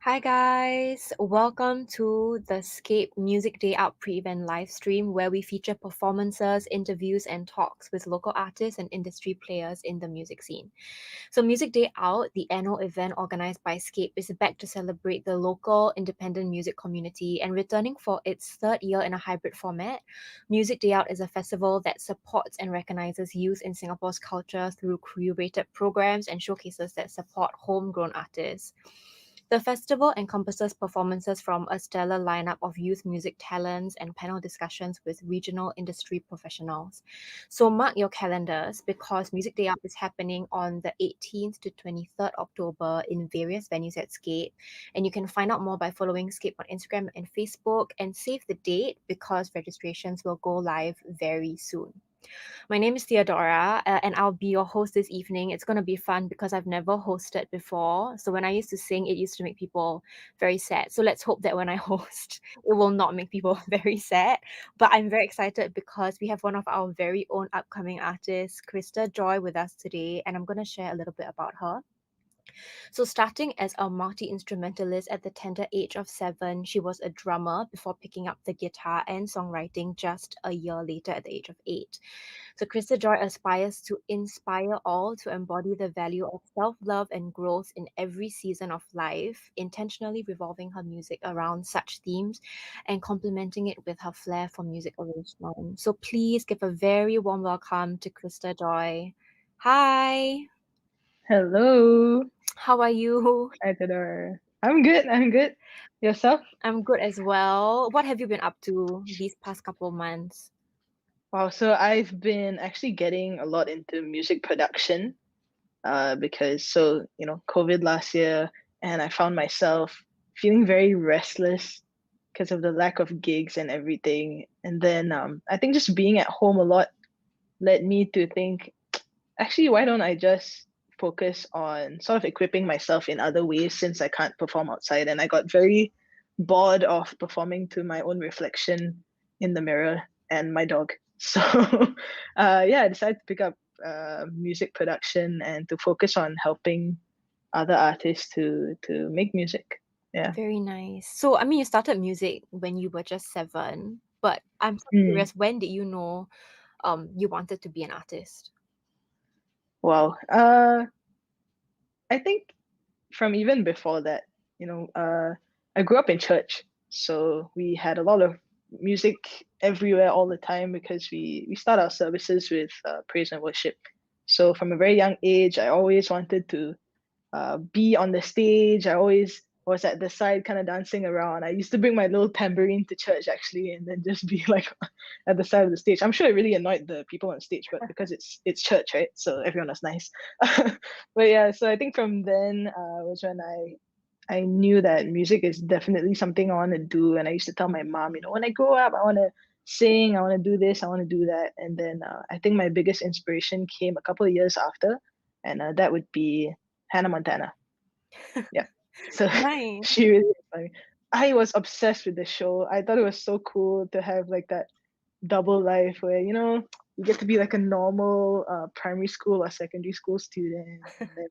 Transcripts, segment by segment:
Hi guys, welcome to the Scape Music Day Out pre-event live stream where we feature performances, interviews and talks with local artists and industry players in the music scene. So Music Day Out, the annual event organized by Scape, is back to celebrate the local independent music community and returning for its third year in a hybrid format. Music Day Out is a festival that supports and recognizes youth in Singapore's culture through curated programs and showcases that support homegrown artists. The festival encompasses performances from a stellar lineup of youth music talents and panel discussions with regional industry professionals. So mark your calendars because Music Day Out is happening on the 18th to 23rd October in various venues at Scape. And you can find out more by following Scape on Instagram and Facebook and save the date because registrations will go live very soon. My name is Theodora, and I'll be your host this evening. It's going to be fun because I've never hosted before. So when I used to sing, it used to make people very sad. So let's hope that when I host, it will not make people very sad. But I'm very excited because we have one of our very own upcoming artists, Krista Joy, with us today, and I'm going to share a little bit about her. So, starting as a multi instrumentalist at the tender age of 7, she was a drummer before picking up the guitar and songwriting just a year later at the age of 8. So, Krista Joy aspires to inspire all to embody the value of self love and growth in every season of life, intentionally revolving her music around such themes and complementing it with her flair for music arrangement. So, please give a very warm welcome to Krista Joy. Hi, Hello, how are you? Editor. I'm good. I'm good. Yourself? I'm good as well. What have you been up to these past couple of months? Wow. So I've been actually getting a lot into music production. Because COVID last year, and I found myself feeling very restless because of the lack of gigs and everything. And then I think just being at home a lot led me to think, actually, why don't I just focus on sort of equipping myself in other ways since I can't perform outside? And I got very bored of performing to my own reflection in the mirror and my dog. So, yeah, I decided to pick up music production and to focus on helping other artists to make music. Yeah. Very nice. So, I mean, you started music when you were just 7, but I'm so Mm, curious, when did you know you wanted to be an artist? wow. I think from even before that, I grew up in church, so we had a lot of music everywhere all the time because we start our services with praise and worship. So from a very young age, I always wanted to be on the stage. I always was at the side, kind of dancing around. I used to bring my little tambourine to church actually, and then just be like at the side of the stage. I'm sure it really annoyed the people on stage, but because it's church, right? So everyone was nice. But yeah, so I think from then was when I knew that music is definitely something I want to do, and I used to tell my mom, when I grow up, I want to sing, I want to do this, I want to do that, and then I think my biggest inspiration came a couple of years after, and that would be Hannah Montana. Yeah. So Nice. she really inspired me. I was obsessed with the show. I thought it was so cool to have like that double life where, you get to be like a normal primary school or secondary school student and then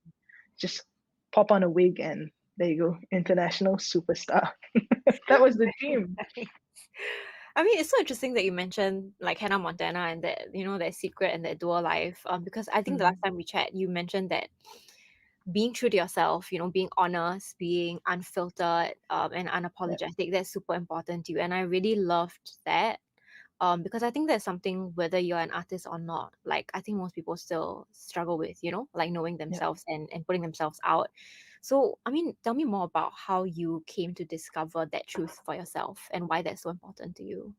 just pop on a wig and there you go, international superstar. That was the dream. Nice. I mean, it's so interesting that you mentioned like Hannah Montana and that, that secret and that dual life. Because I think the last Mm, time we chat, you mentioned that being true to yourself, being honest, being unfiltered, and yeah. unapologetic, that's super important to you. And I really loved that. Because I think that's something whether you're an artist or not, like I think most people still struggle with, like knowing Yeah. themselves and putting themselves out. So, I mean, tell me more about how you came to discover that truth for yourself and why that's so important to you.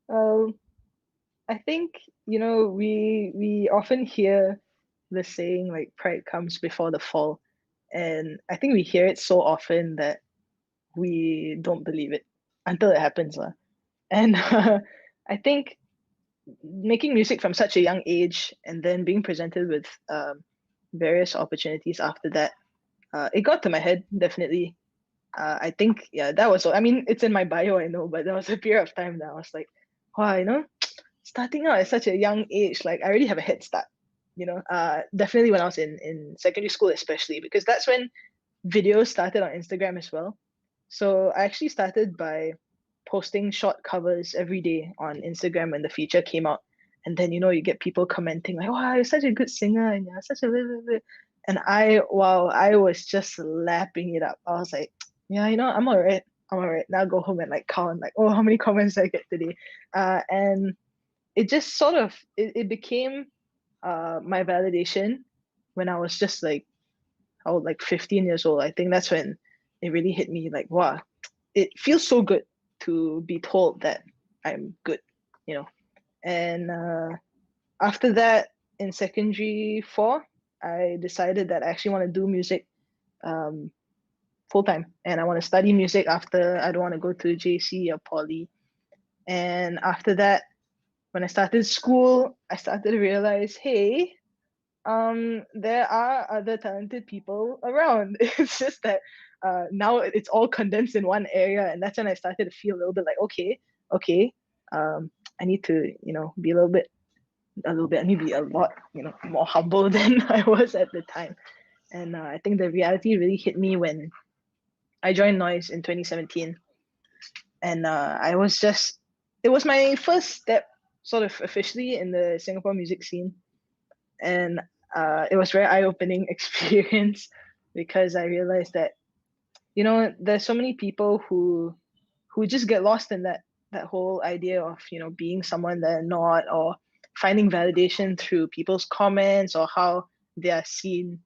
Well, I think, we often hear the saying like pride comes before the fall. And I think we hear it so often that we don't believe it until it happens. Lah. And I think making music from such a young age and then being presented with various opportunities after that, it got to my head, definitely. I think, yeah, that was all. I mean, it's in my bio, I know, but there was a period of time that I was like, wow, starting out at such a young age, like I already have a head start, definitely when I was in secondary school, especially because that's when videos started on Instagram as well. So I actually started by posting short covers every day on Instagram when the feature came out. And then, you get people commenting like, wow, you're such a good singer and you're such a blah, blah, blah. And wow, I was just lapping it up. I was like, yeah, I'm all right. I'm all right. Now go home and like count like, oh, how many comments did I get today? And it just sort of, it became my validation when I was just like, I was like 15 years old. I think that's when it really hit me like, wow, it feels so good to be told that I'm good, you know. And after that, in secondary four, I decided that I actually want to do music um, full time, and I want to study music after. I don't want to go to JC or poly. And after that, when I started school, I started to realize, hey, there are other talented people around. It's just that now it's all condensed in one area, and that's when I started to feel a little bit like, okay, I need to, be a little bit, I need to be a lot, more humble than I was at the time. And I think the reality really hit me when I joined Noise in 2017, and it was my first step, sort of officially in the Singapore music scene, and it was very eye-opening experience because I realized that there's so many people who just get lost in that whole idea of being someone they're not, or finding validation through people's comments or how they are seen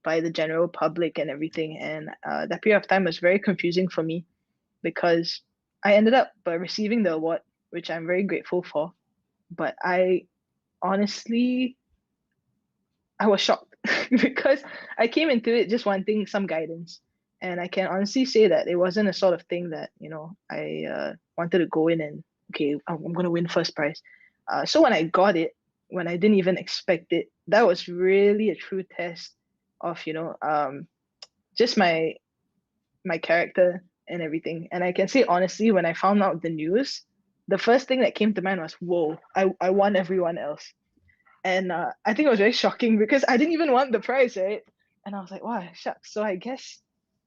by the general public and everything. And that period of time was very confusing for me because I ended up receiving the award, which I'm very grateful for. But honestly I was shocked because I came into it just wanting some guidance. And I can honestly say that it wasn't a sort of thing that, I wanted to go in and, okay, I'm going to win first prize. So when I got it, when I didn't even expect it, that was really a true test of, just my character and everything. And I can say honestly, when I found out the news, the first thing that came to mind was, whoa, I won everyone else. And I think it was very shocking because I didn't even want the prize, right? And I was like, wow, shucks. So I guess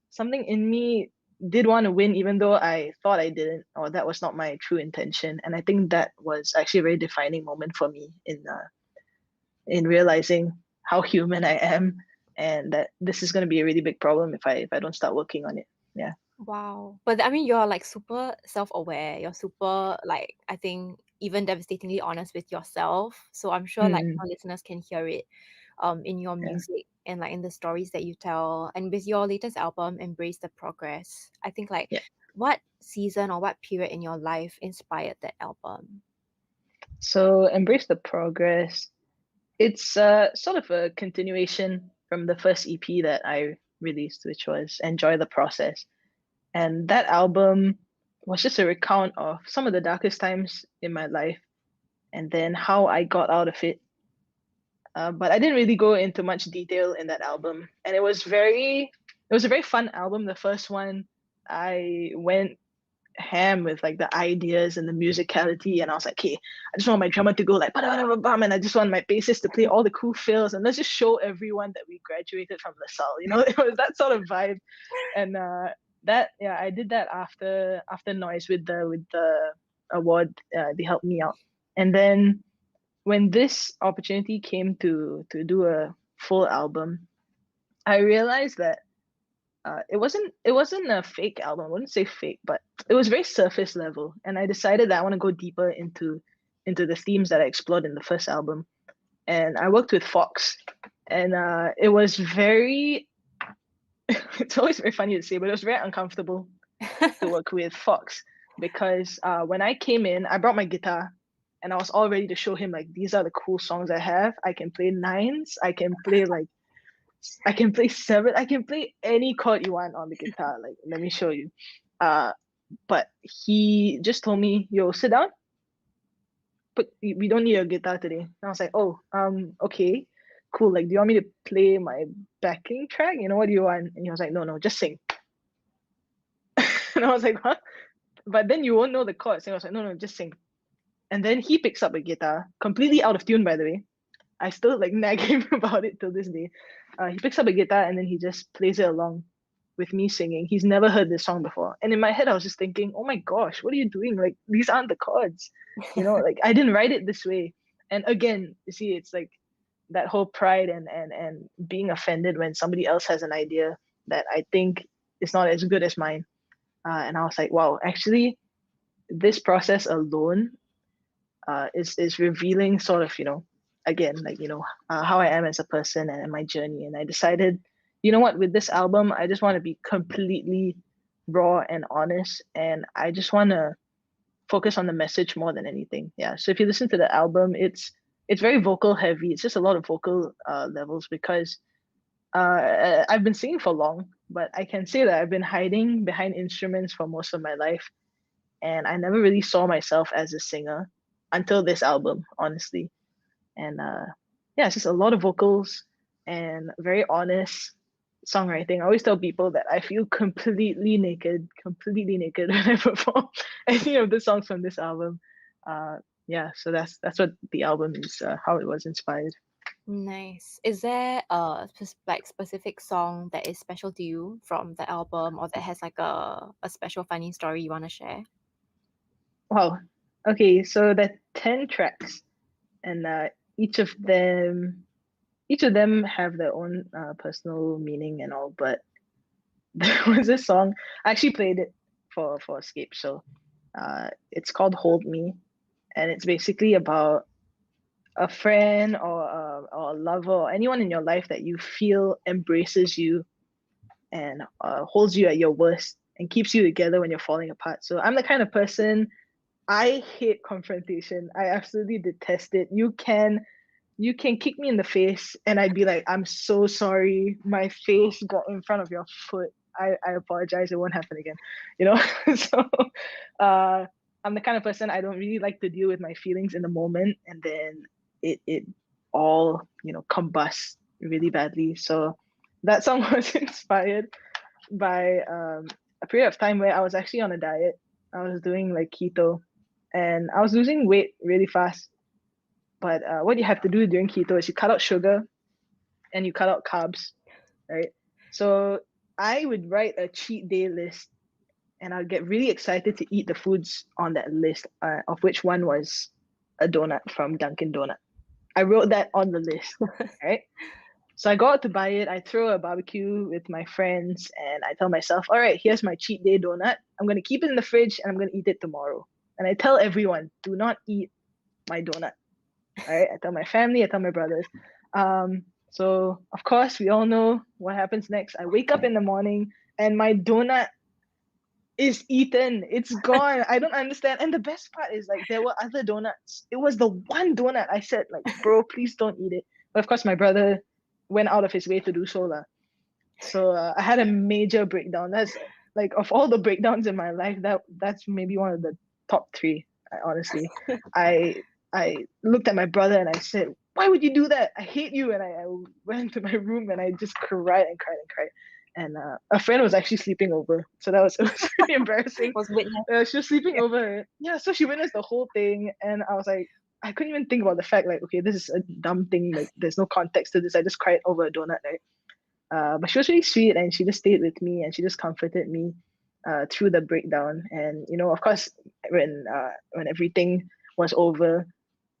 something in me did want to win, even though I thought I didn't, or that was not my true intention. And I think that was actually a very defining moment for me in realizing how human I am, and that this is going to be a really big problem if I don't start working on it. Yeah. Wow. But I mean, you're like super self-aware. You're super like, I think, even devastatingly honest with yourself. So I'm sure like Mm, our listeners can hear it in your yeah. music and like in the stories that you tell. And with your latest album, Embrace the Progress, I think like Yeah. what season or what period in your life inspired that album? So embrace the progress. It's sort of a continuation from the first EP that I released, which was Enjoy the Process. And that album was just a recount of some of the darkest times in my life and then how I got out of it. But I didn't really go into much detail in that album. And it was a very fun album. The first one, I went ham with like the ideas and the musicality, and I was like, okay, I just want my drummer to go like bam, and I just want my bassist to play all the cool fills, and let's just show everyone that we graduated from LaSalle. It was that sort of vibe. And that, yeah, I did that after Noise with the award. They helped me out, and then when this opportunity came to do a full album, I realized that it wasn't a fake album. I wouldn't say fake, but it was very surface level. And I decided that I want to go deeper into the themes that I explored in the first album. And I worked with Fox, and it was very. It's always very funny to say, but it was very uncomfortable to work with Fox because when I came in, I brought my guitar. And I was all ready to show him like these are the cool songs I have. I can play nines. I can play seven. I can play any chord you want on the guitar. Like, let me show you. Uh, but he just told me, "Yo, sit down. But we don't need a guitar today." And I was like, "Oh, okay, cool. Like, do you want me to play my backing track? What do you want?" And he was like, "No, no, just sing." And I was like, "Huh?" But then you won't know the chords. And I was like, "No, no, just sing." And then he picks up a guitar, completely out of tune, by the way. I still like nag him about it till this day. He picks up a guitar and then he just plays it along. with me singing. He's never heard this song before. And in my head, I was just thinking, oh my gosh, what are you doing? Like, these aren't the chords. Like I didn't write it this way. And again, you see, it's like that whole pride and being offended when somebody else has an idea that I think is not as good as mine. And I was like, wow, actually, this process alone is revealing sort of, again, like, how I am as a person and my journey. And I decided, you know what, with this album, I just want to be completely raw and honest. And I just want to focus on the message more than anything. Yeah. So if you listen to the album, it's very vocal heavy. It's just a lot of vocal levels because I've been singing for long, but I can say that I've been hiding behind instruments for most of my life. And I never really saw myself as a singer until this album, honestly. And yeah, it's just a lot of vocals and very honest songwriting. I always tell people that I feel completely naked when I perform any of the songs from this album. Yeah, so that's what the album is, how it was inspired. Nice. Is there a like specific song that is special to you from the album, or that has like a special funny story you want to share? Wow. Okay, so there are 10 tracks, and each of them each of them have their own personal meaning and all, but there was this song. I actually played it for Escape. So it's called Hold Me, and it's basically about a friend or a lover or anyone in your life that you feel embraces you and holds you at your worst and keeps you together when you're falling apart. So I'm the kind of person, I hate confrontation. I absolutely detest it. You can kick me in the face and I'd be like, I'm so sorry. My face got in front of your foot. I apologize. It won't happen again. You know? So uh, I'm the kind of person, I don't really like to deal with my feelings in the moment and then it all, combusts really badly. So that song was inspired by a period of time where I was actually on a diet. I was doing like keto and I was losing weight really fast. But what you have to do during keto is you cut out sugar and you cut out carbs, right? So I would write a cheat day list and I'd get really excited to eat the foods on that list, of which one was a donut from Dunkin' Donut. I wrote that on the list, right? So I go out to buy it. I throw a barbecue with my friends and I tell myself, all right, here's my cheat day donut. I'm going to keep it in the fridge and I'm going to eat it tomorrow. And I tell everyone, do not eat my donut. All right. I tell my family, I tell my brothers. So of course we all know what happens next. I wake up in the morning and my donut is eaten. It's gone. I don't understand. And the best part is like there were other donuts. It was the one donut I said, like, bro, please don't eat it. But of course my brother went out of his way to do so. So I had a major breakdown. That's like of all the breakdowns in my life, that's maybe one of the top three. Honestly, I I looked at my brother and I said, "Why would you do that? I hate you!" And I went to my room and I just cried and cried and cried. And a friend was actually sleeping over, so it was really embarrassing. Was witness. She was sleeping over. Yeah, so she witnessed the whole thing, and I was like, I couldn't even think about the fact like, okay, this is a dumb thing. Like, there's no context to this. I just cried over a donut, right? But she was really sweet and she just stayed with me and she just comforted me through the breakdown. And of course, when everything was over,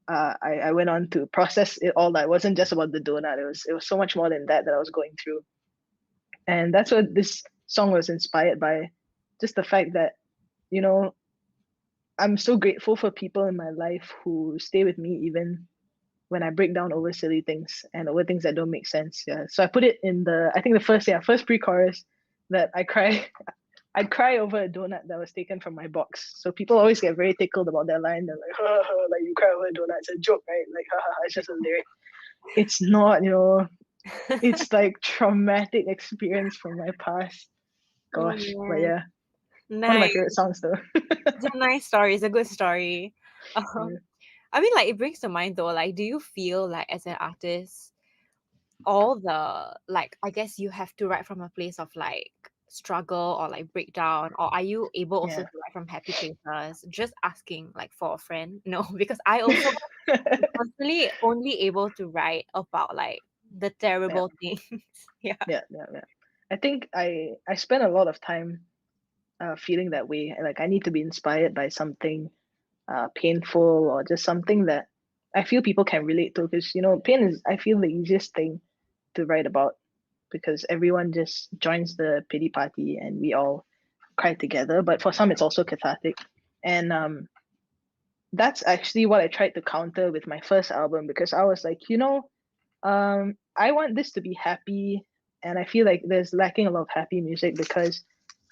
I went on to process it all. It wasn't just about the donut. It was so much more than that I was going through. And that's what this song was inspired by. Just the fact that you know I'm so grateful for people in my life who stay with me even when I break down over silly things and over things that don't make sense. Yeah. So I put it in I think the first pre-chorus that I'd cry over a donut that was taken from my box. So people always get very tickled about that line. They're like, ha, ha, like you cry over a donut. It's a joke, right? Like, ha, ha, it's just a lyric. It's not, it's like traumatic experience from my past. Oh Gosh. But man, yeah, one of my nice. favorite songs though. It's a nice story. It's a good story. Yeah. I mean, like it brings to mind though. Like, do you feel like as an artist, all the like, I guess you have to write from a place of like struggle or like breakdown, or are you able also Yeah. to write from happy places? Just asking, like for a friend. No, because I also personally only able to write about like the Yeah. terrible things. Yeah. Yeah. Yeah. Yeah. I think I spend a lot of time feeling that way. Like I need to be inspired by something painful or just something that I feel people can relate to. Because pain is, I feel, the easiest thing to write about because everyone just joins the pity party and we all cry together. But for some, it's also cathartic, and that's actually what I tried to counter with my first album because I was like, I want this to be happy, and I feel like there's lacking a lot of happy music because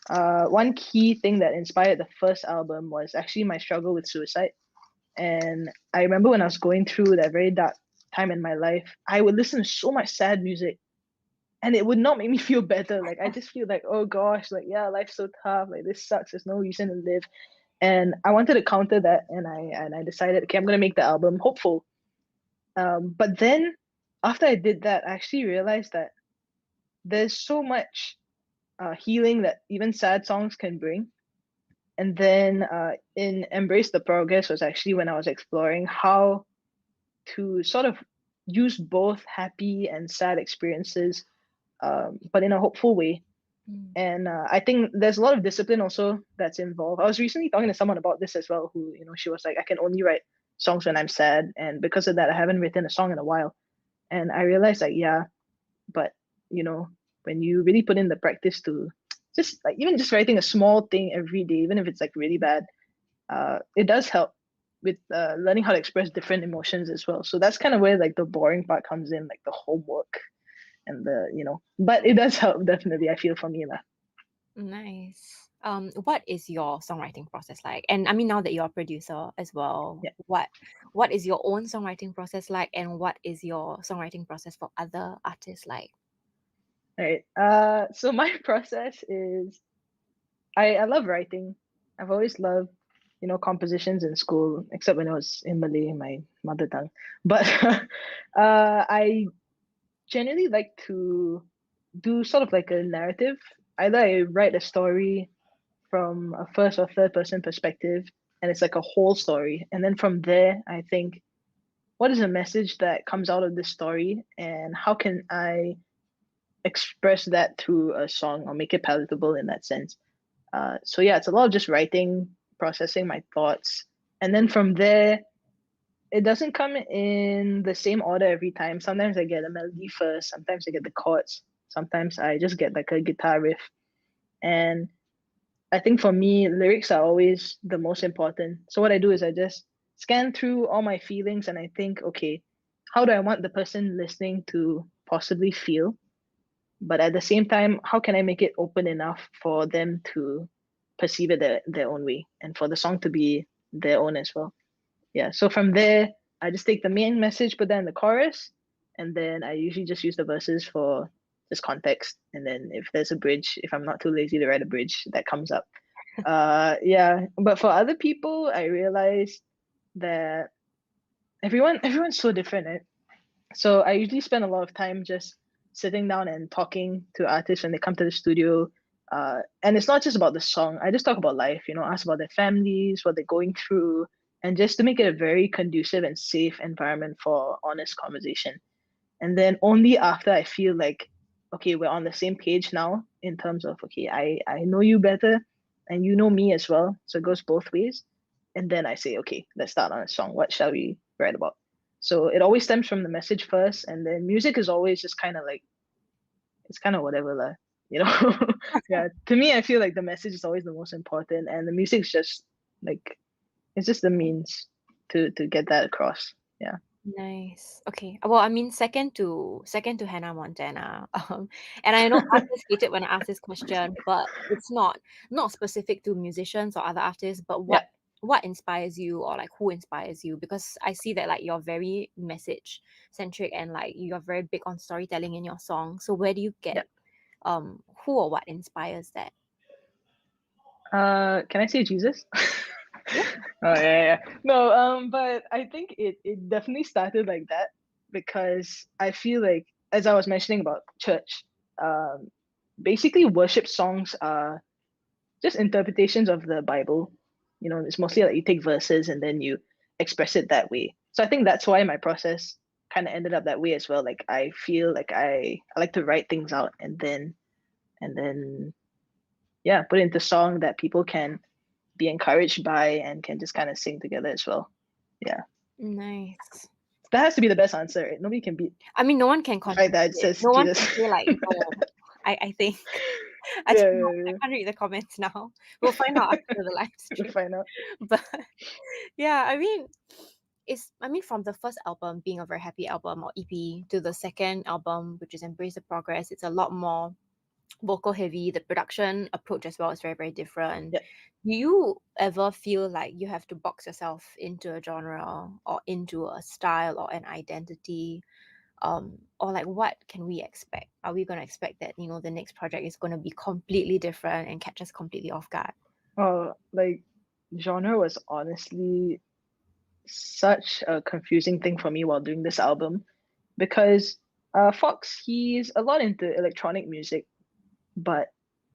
one key thing that inspired the first album was actually my struggle with suicide. And I remember when I was going through that very dark time in my life, I would listen to so much sad music and it would not make me feel better. Like I just feel like, oh gosh, like yeah, life's so tough, like this sucks, there's no reason to live. And I wanted to counter that and I decided, okay, I'm gonna make the album hopeful. But then after I did that, I actually realized that there's so much healing that even sad songs can bring. And then in Embrace the Progress was actually when I was exploring how to sort of use both happy and sad experiences, but in a hopeful way. Mm. And I think there's a lot of discipline also that's involved. I was recently talking to someone about this as well, who, she was like, I can only write songs when I'm sad. And because of that, I haven't written a song in a while. And I realized like, yeah, but you know, when you really put in the practice to just like even just writing a small thing every day, even if it's like really bad, it does help with learning how to express different emotions as well. So that's kind of where like the boring part comes in, like the homework and but it does help definitely. I feel for me lah. Nice. What is your songwriting process like? And I mean, now that you're a producer as well, Yeah. what is your own songwriting process like, and what is your songwriting process for other artists like? All right. So my process is I love writing. I've always loved, compositions in school, except when I was in Malay, my mother tongue. But I generally like to do sort of like a narrative. Either I write a story from a first or third person perspective, and it's like a whole story. And then from there, I think, what is the message that comes out of this story, and how can I express that through a song or make it palatable in that sense? So yeah, it's a lot of just writing, processing my thoughts, and then from there, it doesn't come in the same order every time. Sometimes I get a melody first, sometimes I get the chords, sometimes I just get like a guitar riff. And I think for me, lyrics are always the most important. So what I do is I just scan through all my feelings and I think, okay, how do I want the person listening to possibly feel? But at the same time, how can I make it open enough for them to perceive it their own way and for the song to be their own as well? Yeah. So from there, I just take the main message, put that in the chorus, and then I usually just use the verses for just context. And then if there's a bridge, if I'm not too lazy to write a bridge, that comes up. Yeah. But for other people, I realized that everyone's so different, right? So I usually spend a lot of time just sitting down and talking to artists when they come to the studio. And it's not just about the song. I just talk about life, ask about their families, what they're going through, and just to make it a very conducive and safe environment for honest conversation. And then only after I feel like, okay, we're on the same page now in terms of, okay, I know you better and you know me as well. So it goes both ways. And then I say, okay, let's start on a song. What shall we write about? So it always stems from the message first, and then music is always just kind of like it's kind of whatever lah, you know. Yeah, to me, I feel like the message is always the most important, and the music's just like it's just the means to get that across. Yeah, Nice. Okay. Well, I mean, second to Hannah Montana. And I know artists hate it when I ask this question, but it's not specific to musicians or other artists. But yeah. what inspires you, or like who inspires you? Because I see that like you're very message centric and like you're very big on storytelling in your song. So where do you get Yeah. who or what inspires that? Can I say Jesus? Yeah. Oh yeah, yeah. No, but I think it definitely started like that because I feel like as I was mentioning about church, um, basically worship songs are just interpretations of the Bible. It's mostly like you take verses and then you express it that way. So I think that's why my process kind of ended up that way as well. Like I feel like I like to write things out and then and then yeah, put it into song that people can be encouraged by and can just kind of sing together as well. Yeah, Nice. that has to be the best answer, right? Nobody can beat I mean, no one can the fact contest that it it. says No one Jesus. can say like no. I think I Yeah, don't know. yeah, I yeah. can't read the comments now. We'll find out after the live We'll stream. find out. But yeah, I mean, from the first album being a very happy album or EP to the second album, which is Embrace the Progress, it's a lot more vocal heavy. The production approach as well is very, very different. Yeah. Do you ever feel like you have to box yourself into a genre or into a style or an identity? Or like what can we expect? Are we going to expect that, the next project is going to be completely different and catch us completely off guard? Like genre was honestly such a confusing thing for me while doing this album because Fox, he's a lot into electronic music, but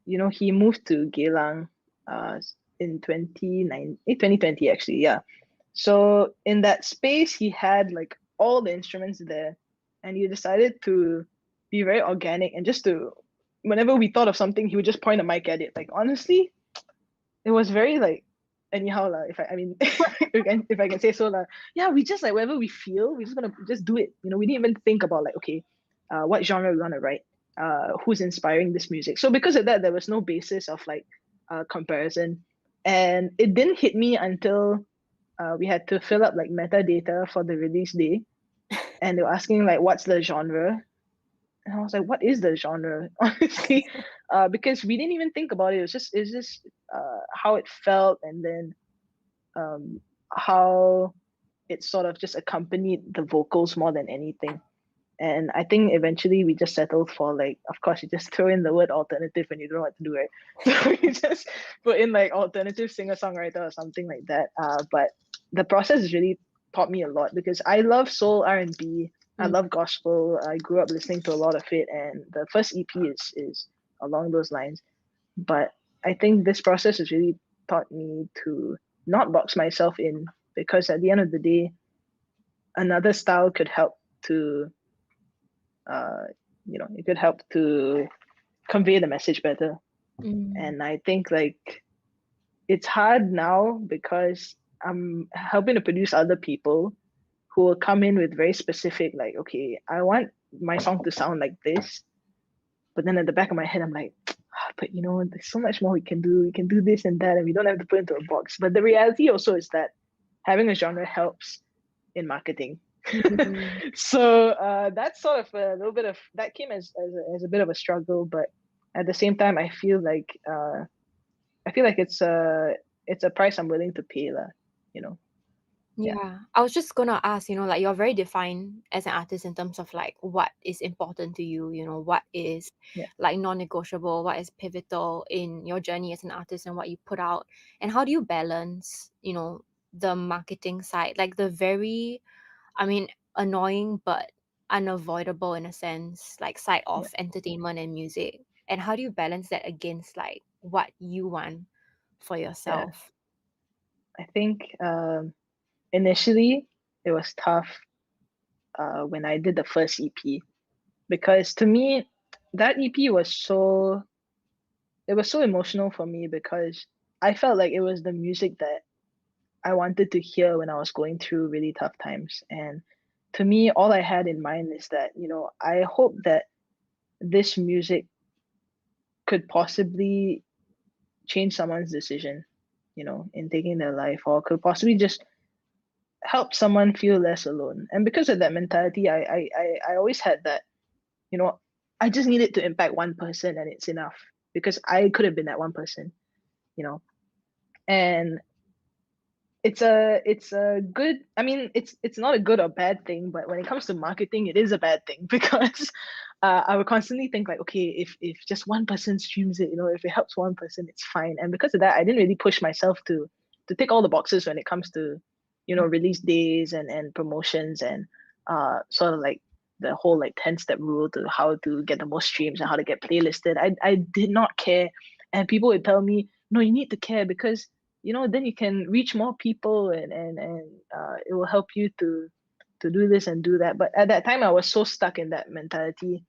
he moved to Geylang uh in 2020 actually, yeah. So in that space he had like all the instruments there, and he decided to be very organic and just to whenever we thought of something he would just point a mic at it. Like honestly, it was very like anyhow lah. If I mean if I can say so lah. Yeah, we just like whatever we feel, we're just gonna just do it. We didn't even think about like okay, what genre we wanna write, who's inspiring this music. So because of that, there was no basis of like comparison, and it didn't hit me until we had to fill up like metadata for the release day, and they were asking like what's the genre, and I was like, what is the genre? Honestly, because we didn't even think about it. It's just how it felt, and then um, how it sort of just accompanied the vocals more than anything. And I think eventually we just settled for like, of course, you just throw in the word alternative when you don't know what to do, right? So you just put in like alternative singer songwriter or something like that. But the process has really taught me a lot because I love soul R&B. I Mm. love gospel. I grew up listening to a lot of it, and the first EP is along those lines. But I think this process has really taught me to not box myself in, because at the end of the day, another style could help to uh, it could help to convey the message better. Mm. And I think like it's hard now because I'm helping to produce other people who will come in with very specific, like, okay, I want my song to sound like this. But then at the back of my head, I'm like, but there's so much more we can do. We can do this and that, and we don't have to put into a box. But the reality also is that having a genre helps in marketing. Mm. So that's sort of a little bit of that came as a bit of a struggle, but at the same time, I feel like it's a price I'm willing to pay, lah. You know, yeah, Yeah, I was just gonna ask, like you're very defined as an artist in terms of like what is important to you, what is yeah, like non-negotiable, what is pivotal in your journey as an artist and what you put out. And how do you balance, the marketing side, like the very, I mean, annoying but unavoidable in a sense, like side yeah, of entertainment and music. And how do you balance that against like what you want for yeah. yourself? I think initially it was tough when I did the first EP, because to me that EP was so emotional for me, because I felt like it was the music that I wanted to hear when I was going through really tough times. And to me, all I had in mind is that, I hope that this music could possibly change someone's decision, in taking their life, or could possibly just help someone feel less alone. And because of that mentality, I always had that, you know, I just needed to impact one person and it's enough, because I could have been that one person, you know. And it's a good, I mean, it's not a good or bad thing, but when it comes to marketing it is a bad thing because I would constantly think like, okay, if just one person streams it, if it helps one person, it's fine. And because of that, I didn't really push myself to tick all the boxes when it comes to release days and promotions, and sort of like the whole like 10-step rule to how to get the most streams and how to get playlisted. I did not care. And people would tell me, no, you need to care, because then you can reach more people, and it will help you to do this and do that. But at that time I was so stuck in that mentality,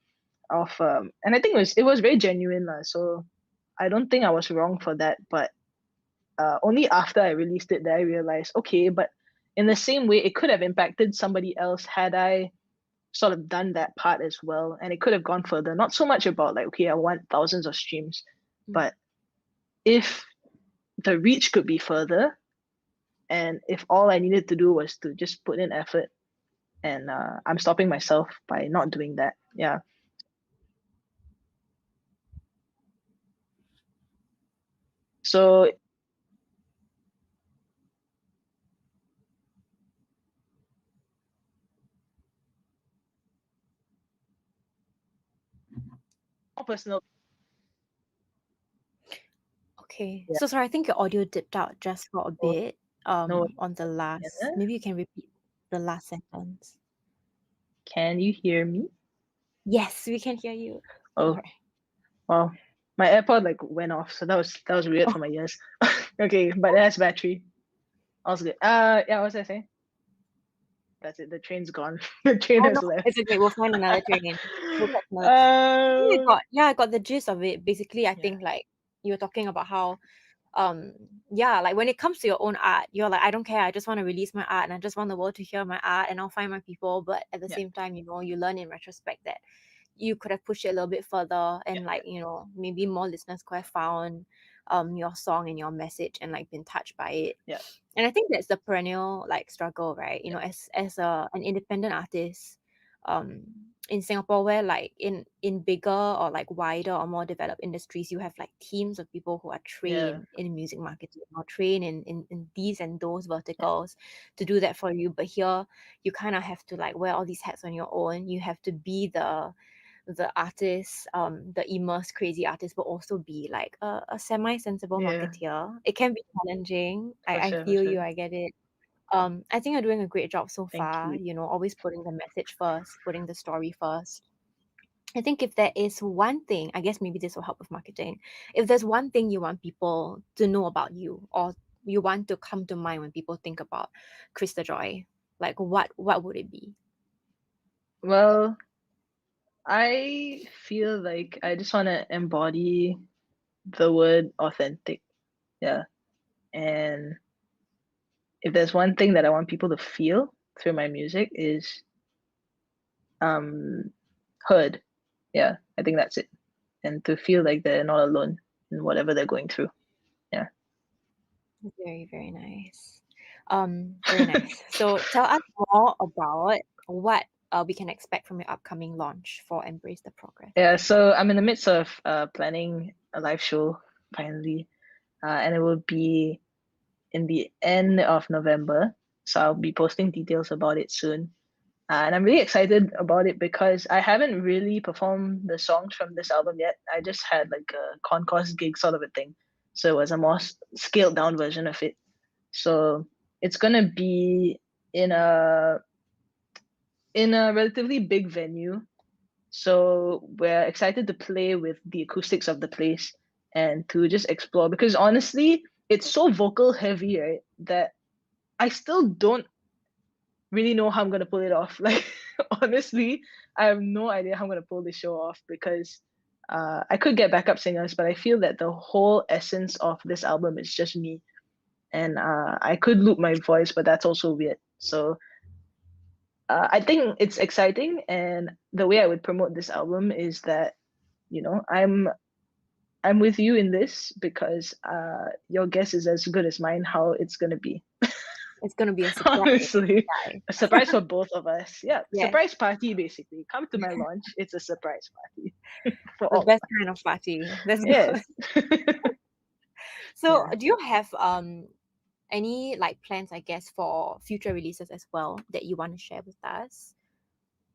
of and I think it was very genuine lah. So I don't think I was wrong for that, but only after I released it that I realized, okay, but in the same way, it could have impacted somebody else had I sort of done that part as well, and it could have gone further. Not so much about like, okay, I want thousands of streams, but if the reach could be further, and if all I needed to do was to just put in effort, and I'm stopping myself by not doing that. Yeah. So more personal. Okay. Yeah. So sorry, I think your audio dipped out just for a Oh, bit no. on the last. Maybe you can repeat the last sentence. Can you hear me? Yes, we can hear you. All Oh, right. wow. My AirPod like went off, so that was weird Oh, for my ears. Okay, but it has battery. All's good. Yeah, what was I saying? That's it. The train's gone. The train oh no, has left. it's okay. We'll find another train. We'll catch another. Uh, I got the gist of it. Basically, I yeah, think like you were talking about how yeah, like when it comes to your own art, you're like, I don't care, I just want to release my art and I just want the world to hear my art and I'll find my people. But at the yeah, same time, you learn in retrospect that you could have pushed it a little bit further yeah, and like, maybe more listeners could have found your song and your message and like been touched by it. yeah, And I think that's the perennial like struggle, right? yeah, As an independent artist, um, in Singapore, where like in bigger or like wider or more developed industries, you have like teams of people who are yeah, trained in music marketing or trained in these and those yeah, verticals to do that for you. But here, you kind of have to like wear all these hats on your own. You have to be the artist, the immersed crazy artist, but also be like a semi-sensible yeah, marketeer. It can be challenging. for I sure, for feel sure. you, I get it. I think you're doing a great job so Thank far, you. always putting the message first, putting the story first. I think if there is one thing, I guess maybe this will help with marketing. If there's one thing you want people to know about you or you want to come to mind when people think about Krista Joy, like what would it be? Well, I feel like I just want to embody the word authentic. Yeah. And if there's one thing that I want people to feel through my music is um heard. Yeah, I think that's it. And to feel like they're not alone in whatever they're going through. Yeah. Very, very nice. Very nice. So tell us more about what we can expect from your upcoming launch for Embrace the Progress. Yeah, so I'm in the midst of planning a live show finally, and it will be in the end of November. So I'll be posting details about it soon. And I'm really excited about it because I haven't really performed the songs from this album yet. I just had like a concourse gig sort of a thing. So it was a more scaled down version of it. So it's gonna be in a in a relatively big venue. So we're excited to play with the acoustics of the place and to just explore because honestly, it's so vocal heavy, right? That I still don't really know how I'm gonna pull it off. Like honestly, I have no idea how I'm gonna pull this show off because I could get backup singers, but I feel that the whole essence of this album is just me. And I could loop my voice, but that's also weird. So I think it's exciting, and the way I would promote this album is that I'm with you in this because your guess is as good as mine how it's gonna be. It's gonna be a surprise. Honestly, Guy. a surprise for both of us. Yeah, Yes, surprise party basically. Come to my launch. It's a surprise party for the all of best us. kind of party. That's good. Yes. So, Yeah. do you have any like plans, I guess, for future releases as well that you want to share with us?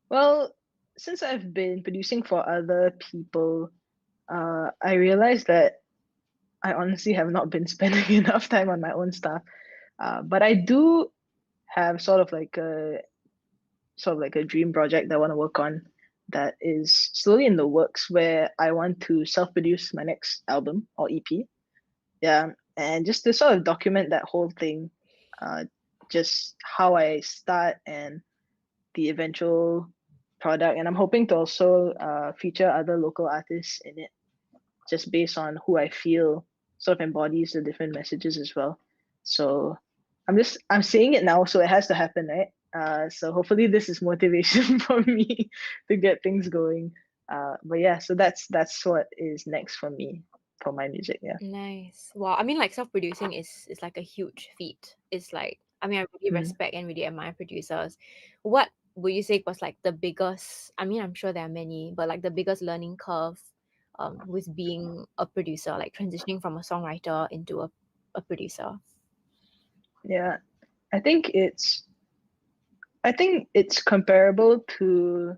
Well, since I've been producing for other people, I realized that I honestly have not been spending enough time on my own stuff. But I do have sort of like a dream project that I want to work on that is slowly in the works where I want to self-produce my next album or EP. Yeah, and just to sort of document that whole thing, uh, just how I start and the eventual product, and I'm hoping to also feature other local artists in it, just based on who I feel sort of embodies the different messages as well. So I'm saying it now, so it has to happen, right? So hopefully this is motivation for me to get things going. But yeah, so that's what is next for me for my music. Yeah. Nice. Wow. I mean, like self-producing is like a huge feat. It's like, I mean, I really Mm. respect and really admire producers. What would you say was like the biggest? I mean, I'm sure there are many, but like the biggest learning curve, with being a producer, like transitioning from a songwriter into a producer. Yeah. I think it's I think it's comparable to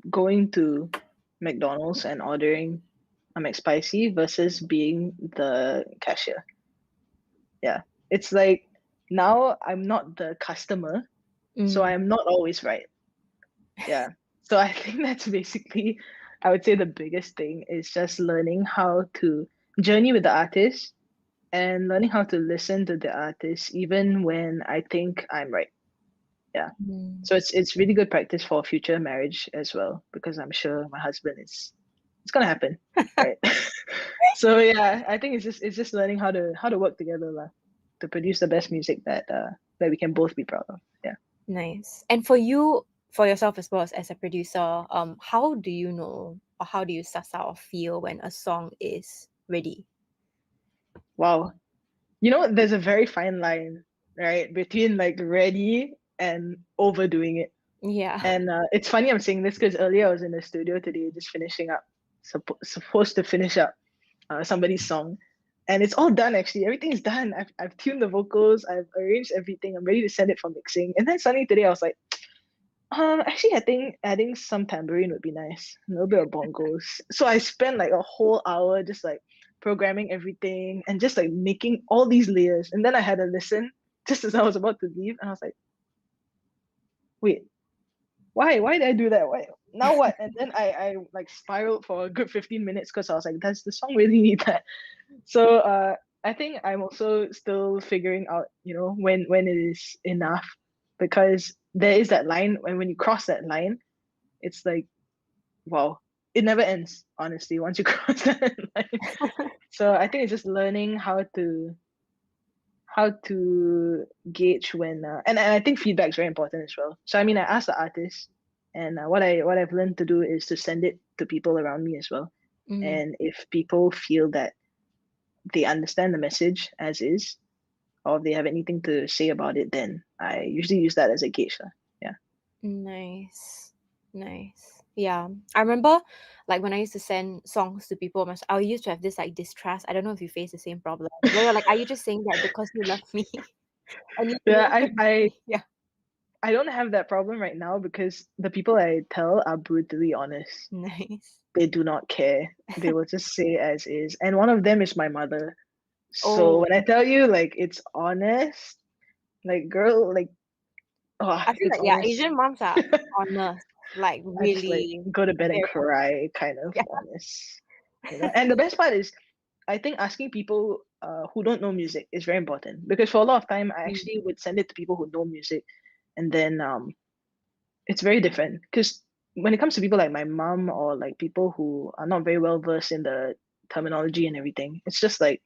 going to McDonald's and ordering a McSpicy versus being the cashier. Yeah. It's like now I'm not the customer, so Mm. I'm not always right. Yeah. So I think that's basically, I would say the biggest thing is just learning how to journey with the artist and learning how to listen to the artist even when I think I'm right. Yeah. Mm. So it's really good practice for future marriage as well, because I'm sure my husband is it's gonna happen, right? So yeah, I think it's just learning how to work together lah, to produce the best music that we can both be proud of. Yeah. Nice. And for you, for yourself as well as a producer, how do you know or how do you suss out or feel when a song is ready? Wow. There's a very fine line, right, between like ready and overdoing it. Yeah. And it's funny I'm saying this because earlier I was in the studio today just finishing up, supposed to finish up somebody's song. And it's all done actually. Everything's done. I've tuned the vocals, I've arranged everything, I'm ready to send it for mixing. And then suddenly today I was like, actually I think adding some tambourine would be nice. A little bit of bongos. So I spent like a whole hour just like programming everything and just like making all these layers. And then I had a listen just as I was about to leave, and I was like, wait, why did I do that? Why now what? And then I like spiraled for a good 15 minutes because I was like, does the song really need that? So I think I'm also still figuring out, when it is enough, because there is that line, when you cross that line, it's like, wow, it never ends, honestly, once you cross that line. So I think it's just learning how to gauge when and I think feedback is very important as well. So I mean, I ask the artist, and what I've learned to do is to send it to people around me as well. Mm, And if people feel that they understand the message as is, or if they have anything to say about it, then I usually use that as a gauge lah. Yeah. nice. Nice. Yeah. I remember like when I used to send songs to people, I used to have this like distrust. I don't know if you face the same problem. Where you're like, are you just saying that because you love me? And you Yeah, want I to I be yeah. I don't have that problem right now because the people I tell are brutally honest. Nice. They do not care. They will just say as is. And one of them is my mother. So Oh, when I tell you like it's honest, like girl, like I feel it's like yeah, honest. Asian moms are honest, like I just like really go to bed and very honest. cry kind of Yeah. honest. And the best part is I think asking people who don't know music is very important, because for a lot of time I Mm, actually would send it to people who know music, and then it's very different because when it comes to people like my mom or like people who are not very well versed in the terminology and everything, it's just like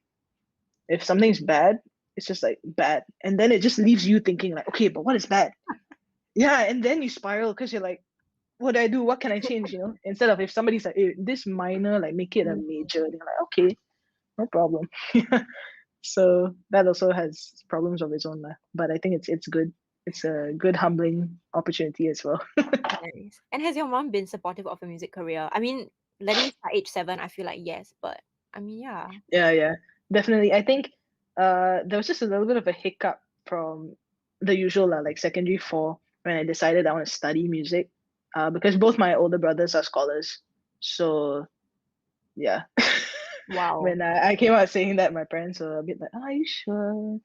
if something's bad, it's just like bad, and then it just leaves you thinking like, okay, but what is bad? Yeah, and then you spiral because you're like, what do I do? What can I change? Instead of if somebody's like, hey, this minor, like make it a mm, major, they're like, okay, no problem. So that also has problems of its own, lah. But I think it's good. It's a good humbling opportunity as well. nice. And has your mom been supportive of your music career? I mean, letting you start age 7, I feel like yes, but I mean, yeah. Yeah, definitely. I think there was just a little bit of a hiccup from the usual, like secondary four, when I decided I want to study music, because both my older brothers are scholars. So yeah, Wow. when I came out saying that, my parents were a bit like, "Are you sure?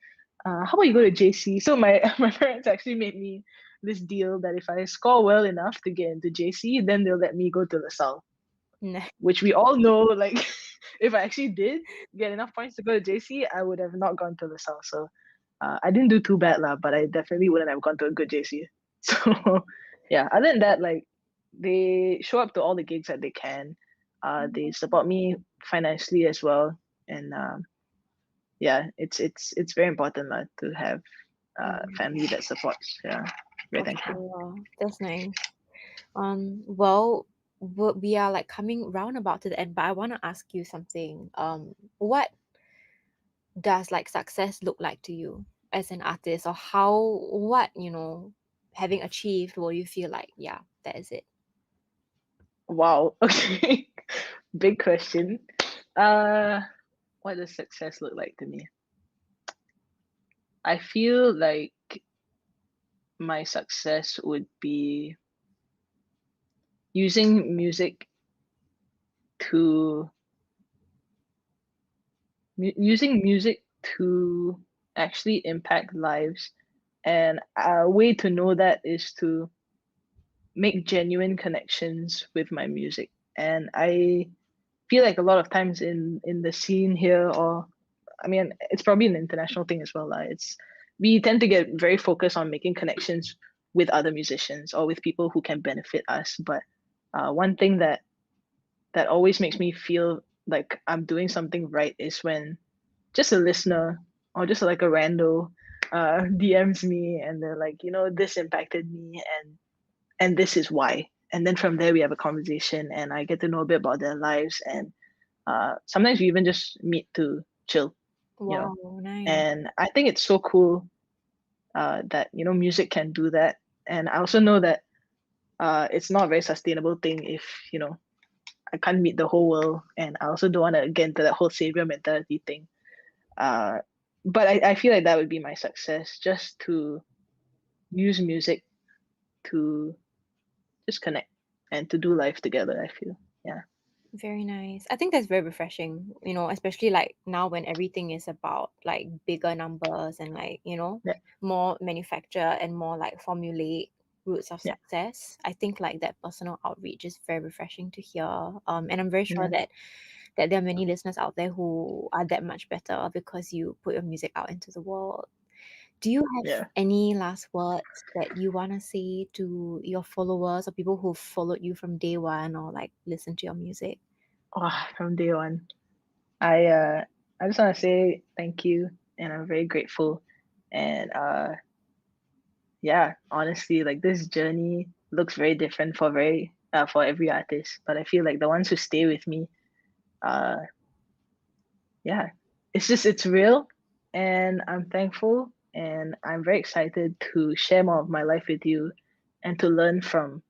How about you go to JC?" So my my parents actually made me this deal that if I score well enough to get into JC, then they'll let me go to LaSalle, Nice. which we all know, like, if I actually did get enough points to go to JC, I would have not gone to LaSalle. So I didn't do too bad, lah, but I definitely wouldn't have gone to a good JC. So yeah, other than that, like they show up to all the gigs that they can. They support me financially as well, and yeah, it's very important to have family that supports. Yeah, very For thankful. sure. That's nice. Well, we are like coming roundabout to the end, but I want to ask you something. What does like success look like to you as an artist, or what, having achieved, will you feel like, yeah, that is it? Wow. Okay. Big question. Uh, what does success look like to me? I feel like my success would be using music to using music to actually impact lives, and a way to know that is to make genuine connections with my music. And I feel like a lot of times in the scene here, or I mean, it's probably an international thing as well. It's we tend to get very focused on making connections with other musicians or with people who can benefit us. But one thing that always makes me feel like I'm doing something right is when just a listener or just like a rando DMs me and they're like, this impacted me and this is why. And then from there we have a conversation and I get to know a bit about their lives, and sometimes we even just meet to chill, you know. Wow, nice. And I think it's so cool that music can do that. And I also know that it's not a very sustainable thing if I can't meet the whole world, and I also don't want to get into that whole savior mentality thing. Uh, but I feel like that would be my success, just to use music to just connect and to do life together. I feel, yeah, Very nice. I think that's very refreshing, especially like now when everything is about like bigger numbers and like, yeah, more manufacture and more like formulate routes of yeah, success. I think like that personal outreach is very refreshing to hear. And I'm very sure yeah, that there are many listeners out there who are that much better because you put your music out into the world. Do you have yeah. any last words that you want to say to your followers or people who followed you from day one or like listen to your music? Oh, from day one, I just want to say thank you, and I'm very grateful. And yeah, honestly, like this journey looks very different for every artist, but I feel like the ones who stay with me, uh, yeah, it's real, and I'm thankful, and I'm very excited to share more of my life with you, and to learn from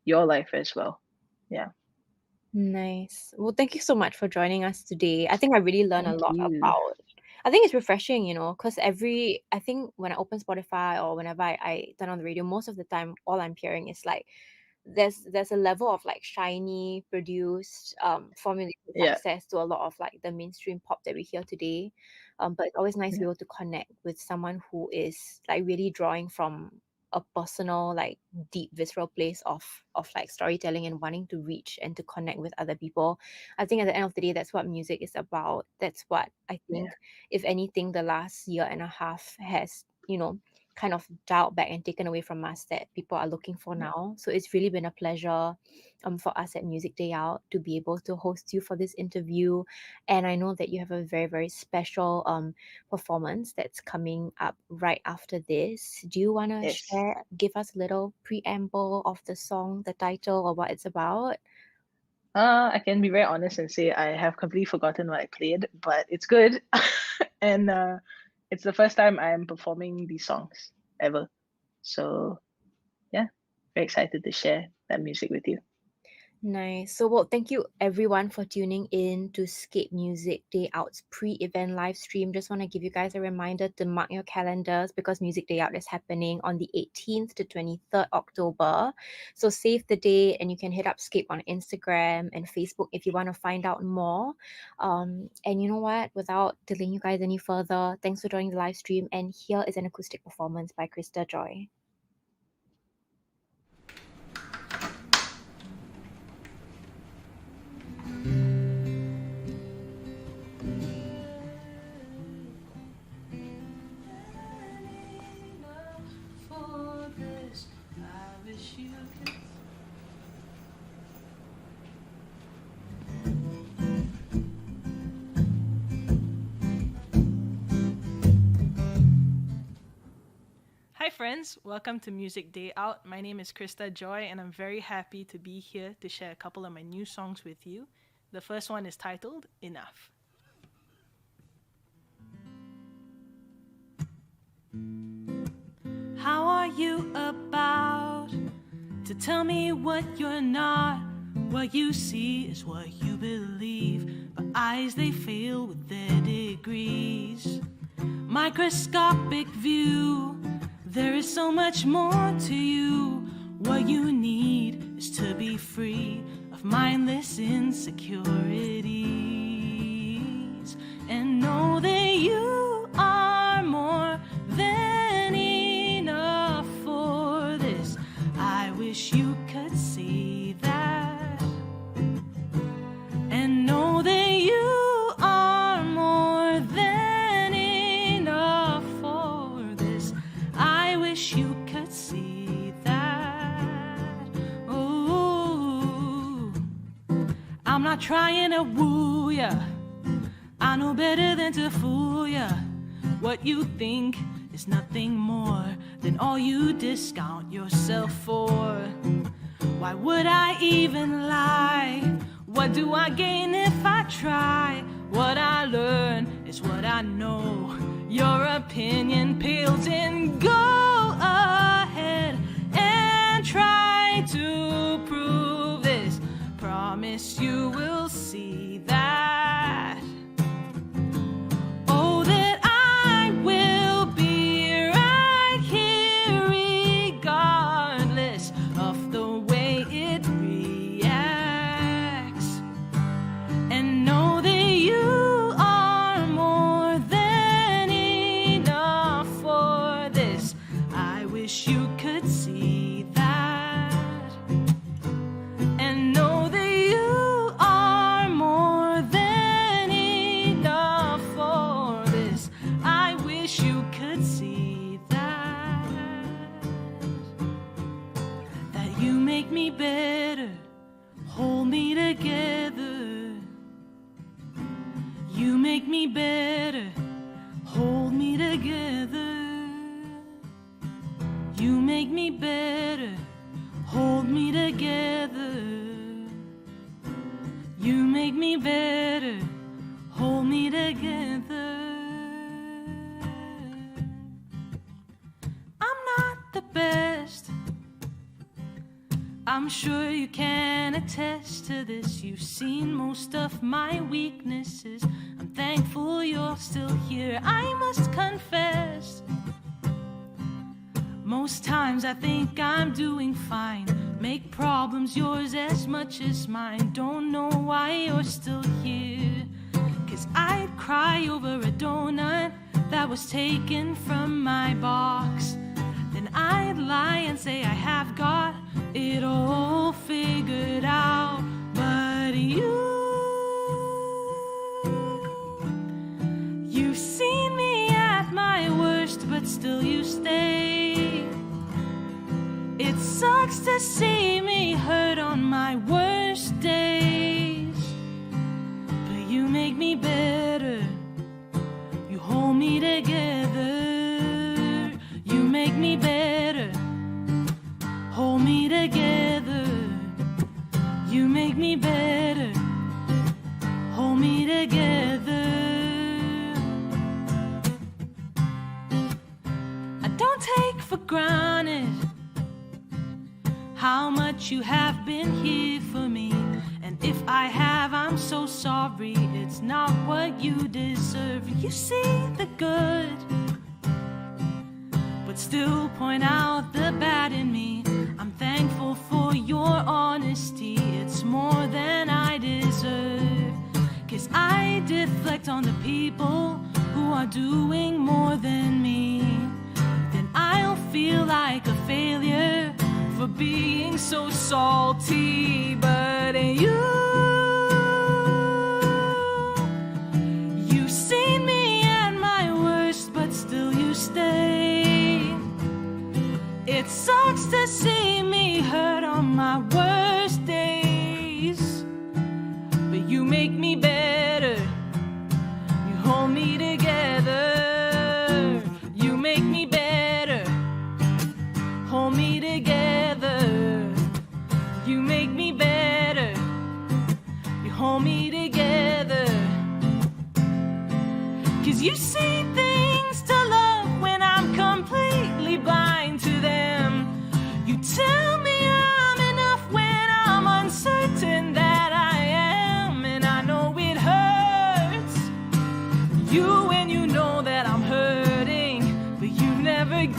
your life as well. Yeah, Nice. Well, thank you so much for joining us today. I think I really learned a thank lot you. about. I think it's refreshing, because I think when I open Spotify or whenever I turn on the radio, most of the time, all I'm hearing is like there's a level of like shiny produced formulated Yeah, success to a lot of like the mainstream pop that we hear today, but it's always nice to be yeah, able to connect with someone who is like really drawing from a personal, like deep visceral place of like storytelling and wanting to reach and to connect with other people. I think at the end of the day, that's what music is about. That's what I yeah, think, if anything, the last year and a half has, kind of dialed back and taken away from us, that people are looking for yeah. now. So it's really been a pleasure for us at Music Day Out to be able to host you for this interview. And I know that you have a very, very special performance that's coming up right after this. Do you want to Yes. give us a little preamble of the song, the title, or what it's about? I can be very honest and say I have completely forgotten what I played, but it's good. And it's the first time I'm performing these songs ever. So yeah, very excited to share that music with you. Nice. So, well, thank you everyone for tuning in to Skate Music Day Out's pre-event live stream. Just want to give you guys a reminder to mark your calendars because Music Day Out is happening on the 18th to 23rd October. So save the date and you can hit up Skate on Instagram and Facebook if you want to find out more. And you know what? Without delaying you guys any further, thanks for joining the live stream. And here is an acoustic performance by Krista Joy. For this, I wish friends, welcome to Music Day Out. My name is Krista Joy, and I'm very happy to be here to share a couple of my new songs with you. The first one is titled Enough. How are you about to tell me what you're not? What you see is what you believe, but eyes they fail with their degrees. Microscopic view, there is so much more to you. What you need is to be free of mindless insecurities and know that you are more than enough for this. I wish you could see that and know that you are more than enough for this. I wish you could see that. Oh, I'm not trying to woo ya. I know better than to fool ya. What you think is nothing more than all you discount yourself for. Why would I even lie? What do I gain if I try? What I learn is what I know. Your opinion pales in. Go ahead and try to prove this. Promise you will see that. Oh, that I will be right here regardless of the way it reacts. And know that you are more than enough for this. I wish you could see that. And know that you are more than enough for this. I wish you could see that. That you make me better, hold me together. You make me better, hold me together. You make me better, hold me together. You make me better, hold me together. I'm not the best, I'm sure you can attest to this. You've seen most of my weaknesses. I'm thankful you're still here. I must confess, most times I think I'm doing fine. Make problems yours as much as mine. Don't know why you're still here. 'Cause I'd cry over a donut that was taken from my box. Then I'd lie and say I have got it all figured out. But you've seen me at my worst, but still you stay. It sucks to see me hurt on my worst days, but you make me better. You hold me together. You make me better. Hold me together. You make me better. Hold me together. I don't take for granted how much you have been here for me. And if I have, I'm so sorry. It's not what you deserve. You see the good, but still point out the bad in me. I'm thankful for your honesty. It's more than I deserve. 'Cause I deflect on the people who are doing more than me. Then I'll feel like a failure for being so salty. But you've seen me at my worst, but still you stay. It sucks to see me hurt on my worst days, but you make me better. You hold me together. You make me better.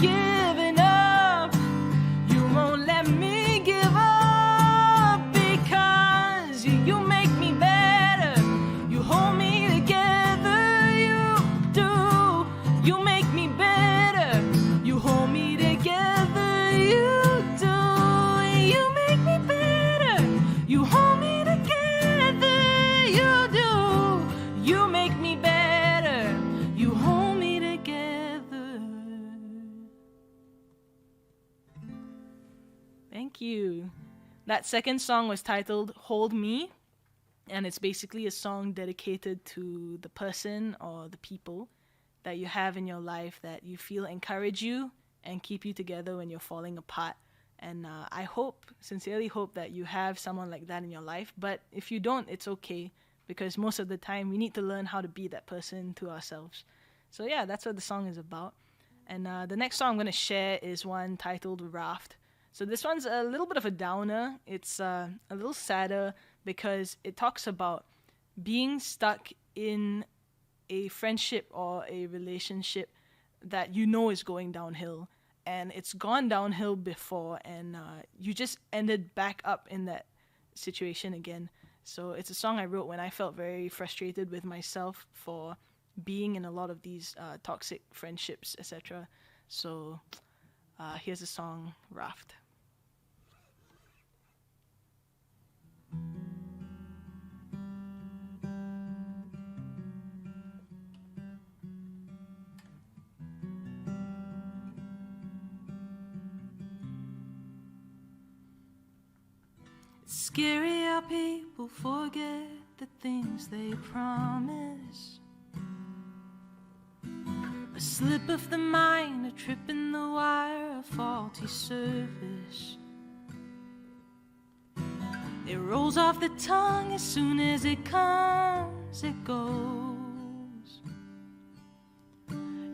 giving up. You won't let me give up because you make me better. You hold me together, you do. You make me better. You hold me together, you do. You make me better. You hold me together, you do. You make me better. You hold me together. Thank you. That second song was titled Hold Me, and it's basically a song dedicated to the person or the people that you have in your life that you feel encourage you and keep you together when you're falling apart. And I sincerely hope that you have someone like that in your life. But if you don't, it's okay, because most of the time we need to learn how to be that person to ourselves. So yeah, that's what the song is about. And the next song I'm going to share is one titled Raft. So this one's a little bit of a downer. It's a little sadder because it talks about being stuck in a friendship or a relationship that you know is going downhill, and it's gone downhill before, and you just ended back up in that situation again. So it's a song I wrote when I felt very frustrated with myself for being in a lot of these toxic friendships, etc. So here's the song Raft. It's scary how people forget the things they promise. A slip of the mind, a trip in the wire, a faulty service. It rolls off the tongue as soon as it comes, it goes.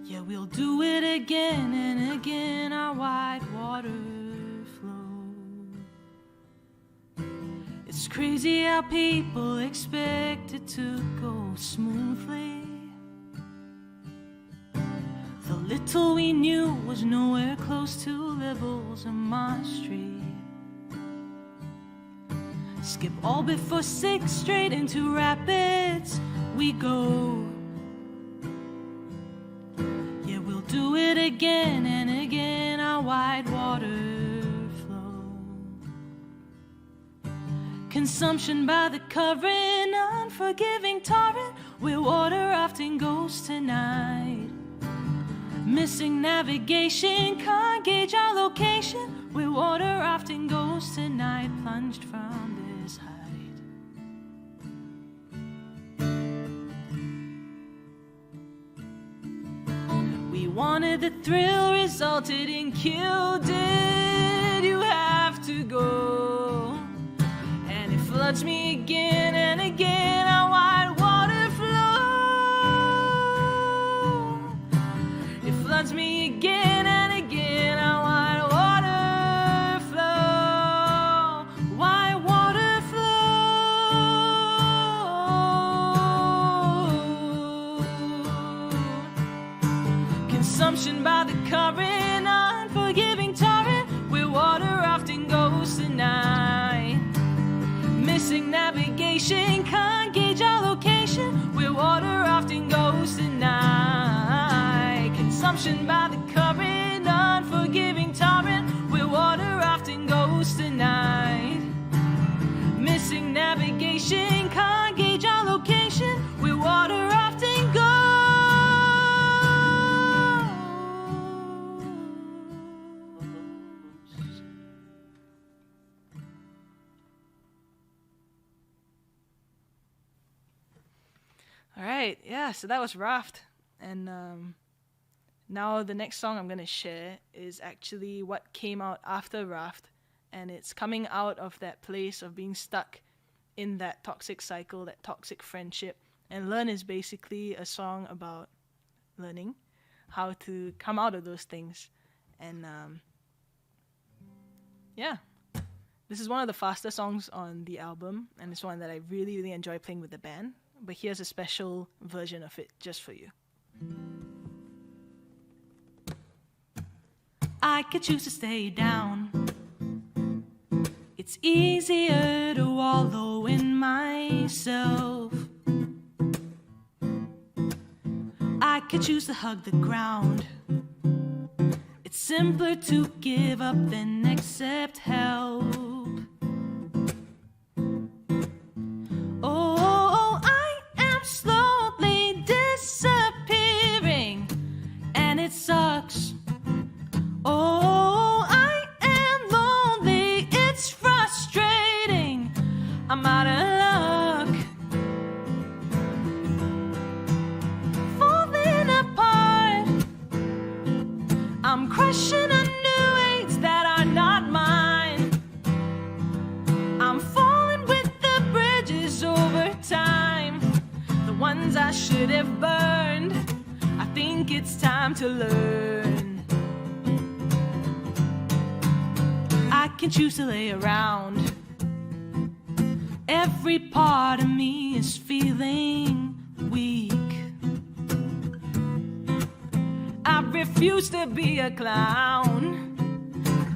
Yeah, we'll do it again and again, our wide water flow. It's crazy how people expect it to go smoothly. The little we knew was nowhere close to Libel's and my street. Skip all before 6, straight into rapids we go. Yeah, we'll do it again and again, our wide water flow. Consumption by the current, unforgiving torrent, where water often goes tonight. Missing navigation, can't gauge our location, where water often goes tonight, plunged from this height. We wanted the thrill, resulted in kill. Did you have to go? And it floods me again and again, our wide water flow. It floods me again and again, our wide water flow. Wide water flow. Consumption by the current, unforgiving torrent, where water often goes tonight. Missing navigation, can't gauge our location, where water often goes tonight. Consumption by the current, unforgiving torrent, where water often goes tonight. Missing navigation, can't gauge our location, where water often goes. All right, yeah, so that was Raft. And now the next song I'm going to share is actually what came out after Raft. And it's coming out of that place of being stuck in that toxic cycle, that toxic friendship. And Learn is basically a song about learning how to come out of those things. And yeah, this is one of the faster songs on the album. And it's one that I really, really enjoy playing with the band. But here's a special version of it just for you. I could choose to stay down. It's easier to wallow in myself. I could choose to hug the ground. It's simpler to give up than accept help. Oh, I am slowly disappearing, and it sucks. Oh, I am lonely, it's frustrating. I'm out of luck, falling apart. I'm crushing under weights that are not mine. I'm falling with the bridges over time, the ones I should have burned. I think it's time to learn. I can choose to lay around. Every part of me is feeling weak. I refuse to be a clown,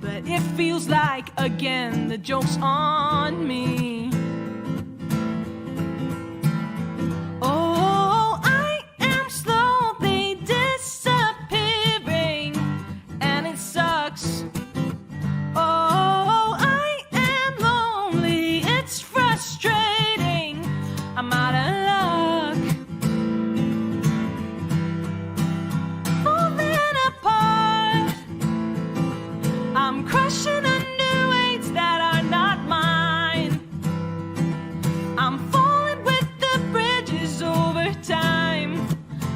but it feels like, again, the joke's on me. Oh, I am slowly disappearing, and it sucks. Oh, I am lonely, it's frustrating. I'm out of luck, falling apart. I'm crushing under weights that are not mine. I'm falling with the bridges over time,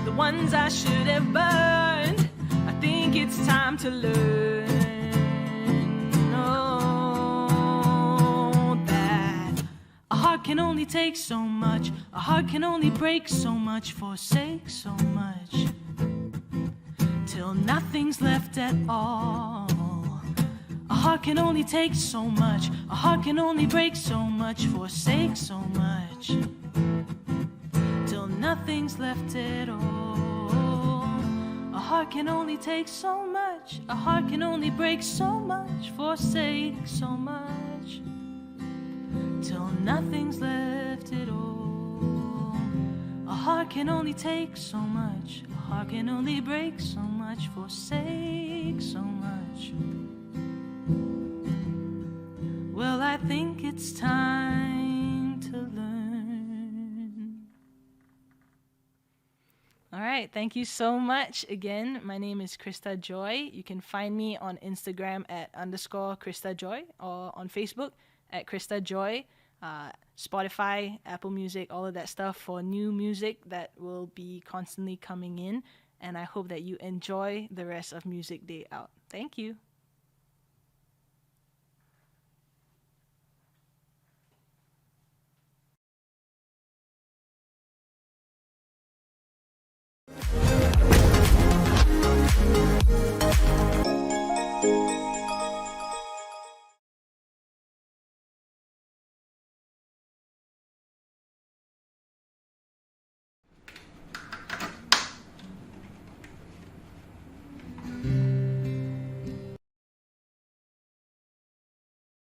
the ones I should have burned. I think it's time to learn. Oh, that a heart can only take so much. A heart can only break so much, forsake so much, till nothing's left at all. A heart can only take so much. A heart can only break so much, forsake so much, till nothing's left at all. A heart can only take so much. A heart can only break so much, forsake so much, till nothing's left at all. A heart can only take so much. A heart can only break so much, forsake so much. Well, I think it's time to learn. All right, thank you so much again. My name is Krista Joy. You can find me on Instagram at _Krista Joy, or on Facebook at Krista Joy, Spotify, Apple Music, all of that stuff for new music that will be constantly coming in. And I hope that you enjoy the rest of Music Day Out. Thank you.